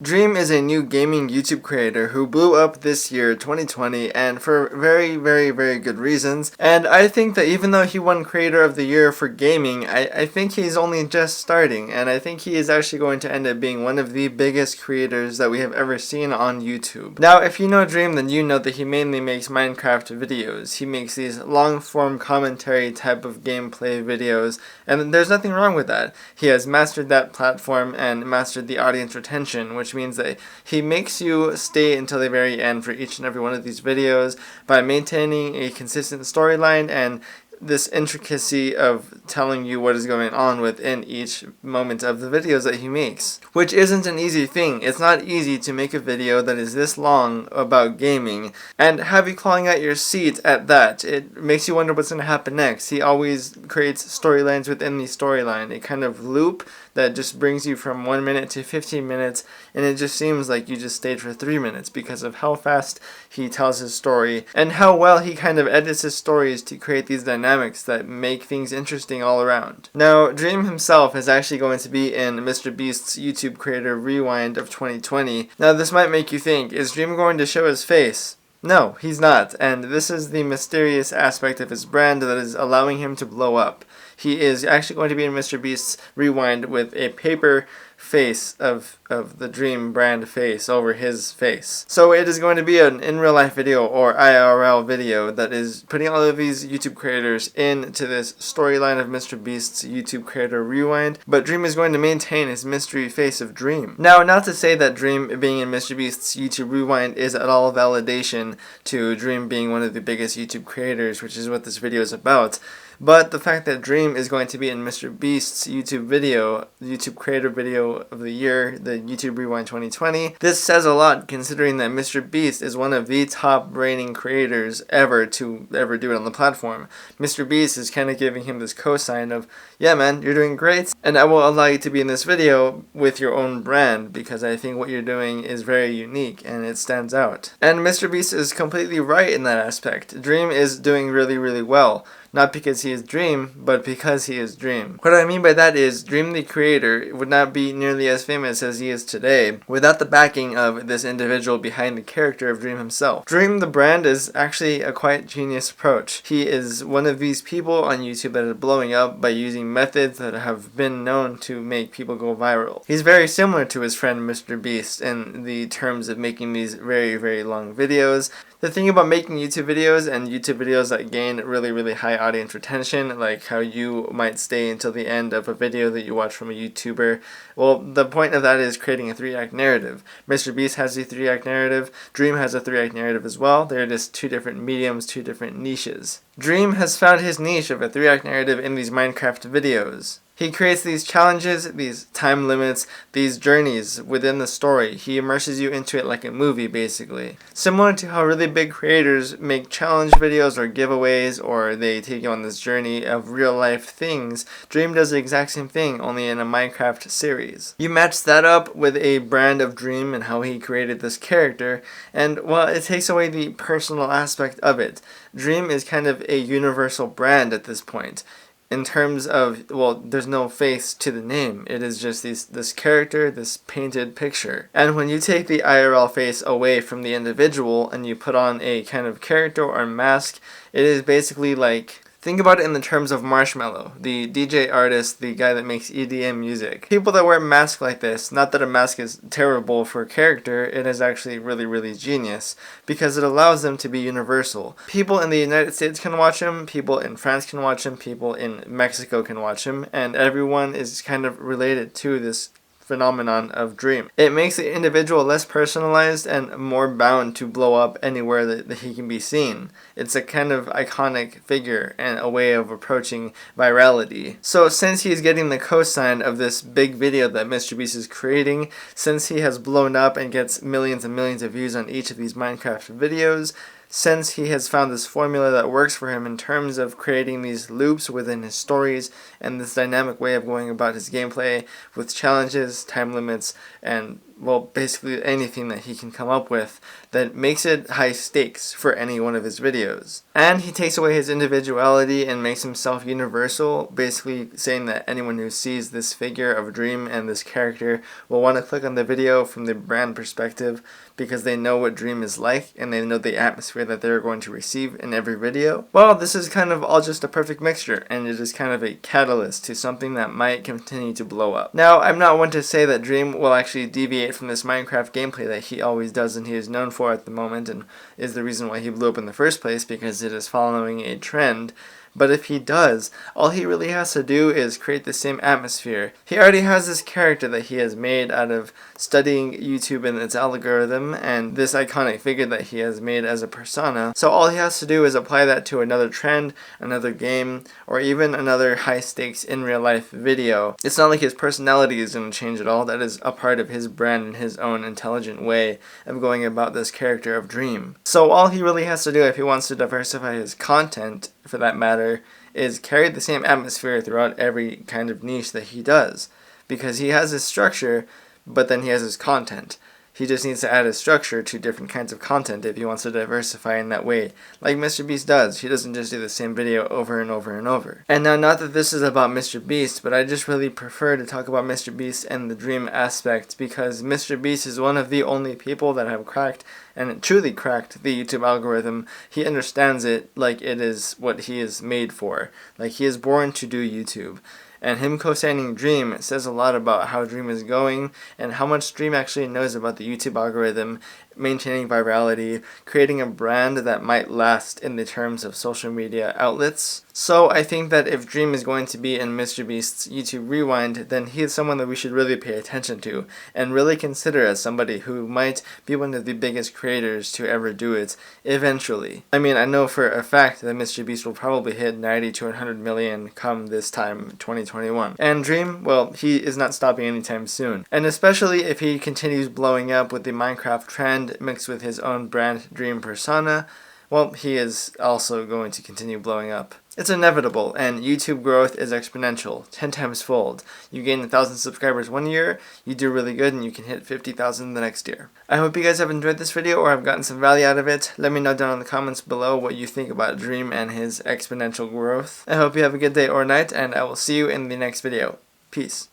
Dream is a new gaming YouTube creator who blew up this year, 2020, and for very good reasons. And I think that even though he won Creator of the Year for gaming, I think he's only just starting, and I think he is actually going to end up being one of the biggest creators that we have ever seen on YouTube. Now, if you know Dream, then you know that he mainly makes Minecraft videos. He makes these long-form commentary type of gameplay videos, and there's nothing wrong with that. He has mastered that platform and mastered the audience retention, which means that he makes you stay until the very end for each and every one of these videos by maintaining a consistent storyline and this intricacy of telling you what is going on within each moment of the videos that he makes. Which isn't an easy thing. It's not easy to make a video that is this long about gaming and have you clawing at your seat at that. It makes you wonder what's going to happen next. He always creates storylines within the storyline, a kind of loop that just brings you from 1 minute to 15 minutes, and it just seems like you just stayed for 3 minutes because of how fast he tells his story and how well he kind of edits his stories to create these dynamics that make things interesting all around. Now, Dream himself is actually going to be in MrBeast's YouTube Creator Rewind of 2020. Now, this might make you think, is Dream going to show his face? No, he's not, and this is the mysterious aspect of his brand that is allowing him to blow up. He is actually going to be in MrBeast's Rewind with a paper face of the Dream brand face over his face. So it is going to be an in real life video or IRL video that is putting all of these YouTube creators into this storyline of MrBeast's YouTube Creator Rewind, but Dream is going to maintain his mystery face of Dream. Now, not to say that Dream being in MrBeast's YouTube Rewind is at all validation to Dream being one of the biggest YouTube creators, which is what this video is about. But the fact that Dream is going to be in MrBeast's YouTube video, YouTube Creator Video of the Year, the YouTube Rewind 2020, this says a lot considering that MrBeast is one of the top reigning creators ever to ever do it on the platform. MrBeast is kind of giving him this cosign of, yeah man, you're doing great, and I will allow you to be in this video with your own brand because I think what you're doing is very unique and it stands out. And MrBeast is completely right in that aspect. Dream is doing really well. Not because he is Dream, but because he is Dream. What I mean by that is, Dream the creator would not be nearly as famous as he is today without the backing of this individual behind the character of Dream himself. Dream the brand is actually a quite genius approach. He is one of these people on YouTube that is blowing up by using methods that have been known to make people go viral. He's very similar to his friend MrBeast in the terms of making these very long videos. The thing about making YouTube videos and YouTube videos that gain really high audience retention, like how you might stay until the end of a video that you watch from a YouTuber, well, the point of that is creating a 3-act narrative. MrBeast has a 3-act narrative, Dream has a 3-act narrative as well. They're just two different mediums, two different niches. Dream has found his niche of a 3-act narrative in these Minecraft videos. He creates these challenges, these time limits, these journeys within the story. He immerses you into it like a movie, basically. Similar to how really big creators make challenge videos or giveaways, or they take you on this journey of real life things, Dream does the exact same thing, only in a Minecraft series. You match that up with a brand of Dream and how he created this character, and well, it takes away the personal aspect of it. Dream is kind of a universal brand at this point. In terms of, well, there's no face to the name. It is just this character, this painted picture. And when you take the IRL face away from the individual and you put on a kind of character or mask, it is basically like, think about it in the terms of Marshmello, the DJ artist, the guy that makes EDM music. People that wear masks like this, not that a mask is terrible for character, it is actually really genius, because it allows them to be universal. People in the United States can watch him, people in France can watch him, people in Mexico can watch him, and everyone is kind of related to this phenomenon of Dream. It makes the individual less personalized and more bound to blow up anywhere that he can be seen. It's a kind of iconic figure and a way of approaching virality. So since he's getting the cosign of this big video that MrBeast is creating, since he has blown up and gets millions and millions of views on each of these Minecraft videos, since he has found this formula that works for him in terms of creating these loops within his stories and this dynamic way of going about his gameplay with challenges, time limits, and well, basically anything that he can come up with that makes it high stakes for any one of his videos. And he takes away his individuality and makes himself universal, basically saying that anyone who sees this figure of Dream and this character will want to click on the video from the brand perspective because they know what Dream is like and they know the atmosphere that they're going to receive in every video. Well, this is kind of all just a perfect mixture, and it is kind of a catalyst to something that might continue to blow up. Now, I'm not one to say that Dream will actually deviate from this Minecraft gameplay that he always does and he is known for at the moment and is the reason why he blew up in the first place, because it is following a trend. But if he does, all he really has to do is create the same atmosphere. He already has this character that he has made out of studying YouTube and its algorithm, and this iconic figure that he has made as a persona. So all he has to do is apply that to another trend, another game, or even another high stakes in real life video. It's not like his personality is going to change at all. That is a part of his brand and his own intelligent way of going about this character of Dream. So all he really has to do if he wants to diversify his content, for that matter, is carry the same atmosphere throughout every kind of niche that he does. Because he has his structure, but then he has his content. He just needs to add his structure to different kinds of content if he wants to diversify in that way. Like MrBeast does. He doesn't just do the same video over and over and over. And now, not that this is about MrBeast, but I just really prefer to talk about MrBeast and the Dream aspect, because MrBeast is one of the only people that have cracked, and truly cracked, the YouTube algorithm. He understands it like it is what he is made for. Like, he is born to do YouTube. And him co-signing Dream says a lot about how Dream is going and how much Dream actually knows about the YouTube algorithm, maintaining virality, creating a brand that might last in the terms of social media outlets. So I think that if Dream is going to be in MrBeast's YouTube Rewind, then he is someone that we should really pay attention to and really consider as somebody who might be one of the biggest creators to ever do it eventually. I mean, I know for a fact that MrBeast will probably hit 90 to 100 million come this time 2021. And Dream, well, he is not stopping anytime soon. And especially if he continues blowing up with the Minecraft trend mixed with his own brand Dream persona, well, he is also going to continue blowing up. It's inevitable, and YouTube growth is exponential, 10 times fold. You gain 1,000 subscribers one year, you do really good, and you can hit 50,000 the next year. I hope you guys have enjoyed this video or have gotten some value out of it. Let me know down in the comments below what you think about Dream and his exponential growth. I hope you have a good day or night, and I will see you in the next video. Peace.